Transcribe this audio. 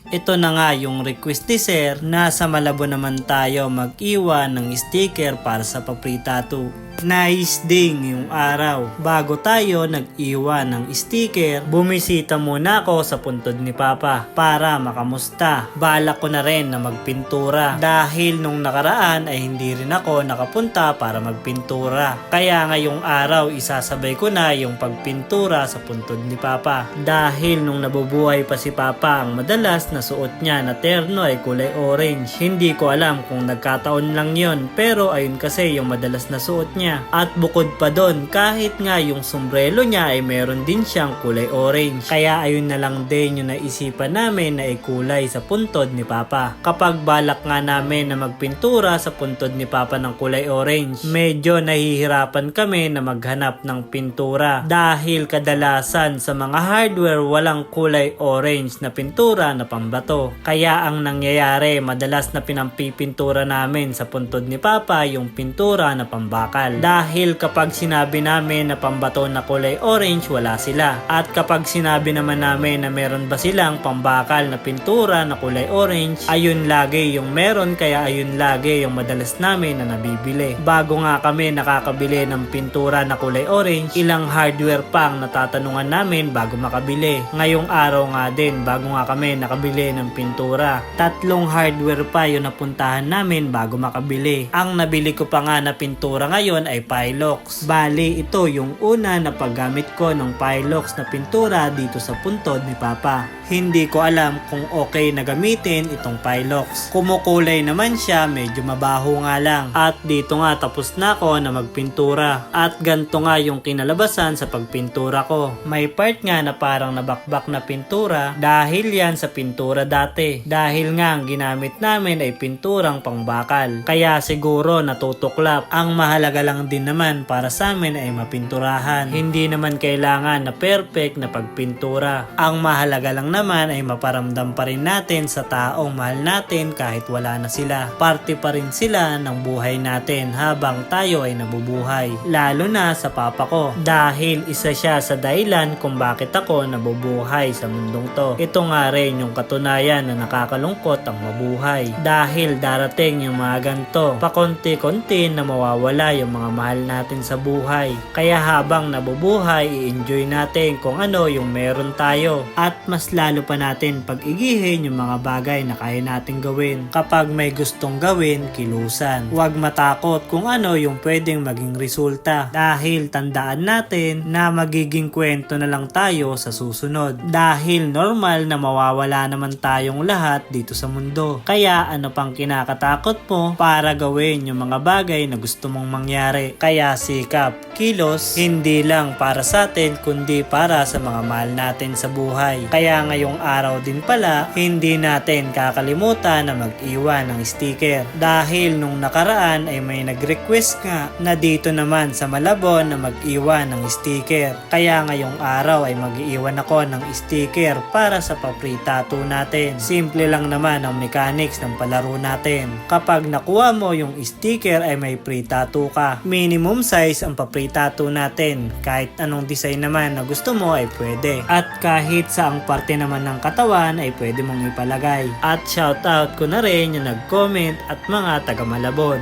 Ito na nga yung request ni Sir na sa Malabon naman tayo mag-iwan ng sticker para sa paprita 2. Nice ding yung araw. Bago tayo nag-iwan ng sticker, bumisita muna ako sa puntod ni Papa para makamusta. Balak ko na rin na magpintura dahil nung nakaraan ay hindi rin ako nakapunta para magpintura. Kaya ngayong araw isasabay ko na yung pagpintura sa puntod ni Papa. Dahil nung nabubuhay pa si Papa, ang madalas na suot niya na terno ay kulay orange. Hindi ko alam kung nagkataon lang yon, pero ayun kasi yung madalas na suot niya. At bukod pa doon, kahit nga yung sombrero niya ay meron din siyang kulay orange. Kaya ayun na lang din yung naisipan namin na ikulay sa puntod ni Papa. Kapag balak nga namin na magpintura sa puntod ni Papa ng kulay orange, medyo nahihirapan kami na maghanap ng pintura. Dahil kadalasan sa mga hardware walang kulay orange na pintura na pambato. Kaya ang nangyayari, madalas na pinampipintura namin sa puntod ni Papa yung pintura na pambakal. Dahil kapag sinabi namin na pambato na kulay orange, wala sila. At kapag sinabi naman namin na meron ba silang pambakal na pintura na kulay orange, ayun lagi yung meron, kaya ayun lagi yung madalas namin na nabibili. Bago nga kami nakakabili ng pintura na kulay orange, ilang hardware pa ang natatanungan namin bago makabili. Ngayong araw nga din, bago nga kami nakabili ng pintura, 3 hardware pa yung napuntahan namin bago makabili. Ang nabili ko pa nga na pintura ngayon ay Pilox. Bali, ito yung una na paggamit ko ng Pilox na pintura dito sa puntod ni Papa. Hindi ko alam kung okay na gamitin itong Pilox. Kumukulay naman siya, medyo mabaho nga lang. At dito nga tapos na ako na magpintura. At ganito nga yung kinalabasan sa pagpintura ko. May part nga na parang nabakbak na pintura dahil yan sa pintura dati. Dahil nga ang ginamit namin ay pinturang pangbakal. Kaya siguro natutuklap. Ang mahalaga lang din naman para sa amin ay mapinturahan. Hindi naman kailangan na perfect na pagpintura. Ang mahalaga lang naman ay maparamdam pa rin natin sa taong mahal natin kahit wala na sila. Parte pa rin sila ng buhay natin habang tayo ay nabubuhay. Lalo na sa papa ko. Dahil isa siya sa dahilan kung bakit ako nabubuhay sa mundong to. Ito nga rin yung katunayan na nakakalungkot ang mabuhay. Dahil darating yung mga ganito, pakonti-konti na mawawala yung mga mahal natin sa buhay. Kaya habang nabubuhay, i-enjoy natin kung ano yung meron tayo. At mas lalo pa natin pag-igihin yung mga bagay na kaya natin gawin. Kapag may gustong gawin, kilusan. Huwag matakot kung ano yung pwedeng maging resulta. Dahil tandaan natin na magiging kwento na lang tayo sa susunod. Dahil normal na mawawala naman tayong lahat dito sa mundo. Kaya ano pang kinakatakot mo para gawin yung mga bagay na gusto mong mangyari. Kaya sikap, kilos, hindi lang para sa atin kundi para sa mga mahal natin sa buhay. Kaya ngayong araw din pala, hindi natin kakalimutan na mag-iwan ng sticker. Dahil nung nakaraan ay may nag-request nga na dito naman sa Malabon na mag-iwan ng sticker. Kaya ngayong araw ay mag-iwan ako ng sticker para sa paprita 2 natin. Simple lang naman ang mechanics ng palaro natin. Kapag nakuha mo yung sticker ay may free tattoo ka. Minimum size ang paprita 2 natin. Kahit anong design naman na gusto mo ay pwede. At kahit sa ang parte naman ng katawan ay pwede mong ipalagay. At shoutout ko na rin yung nag-comment at mga taga Malabon.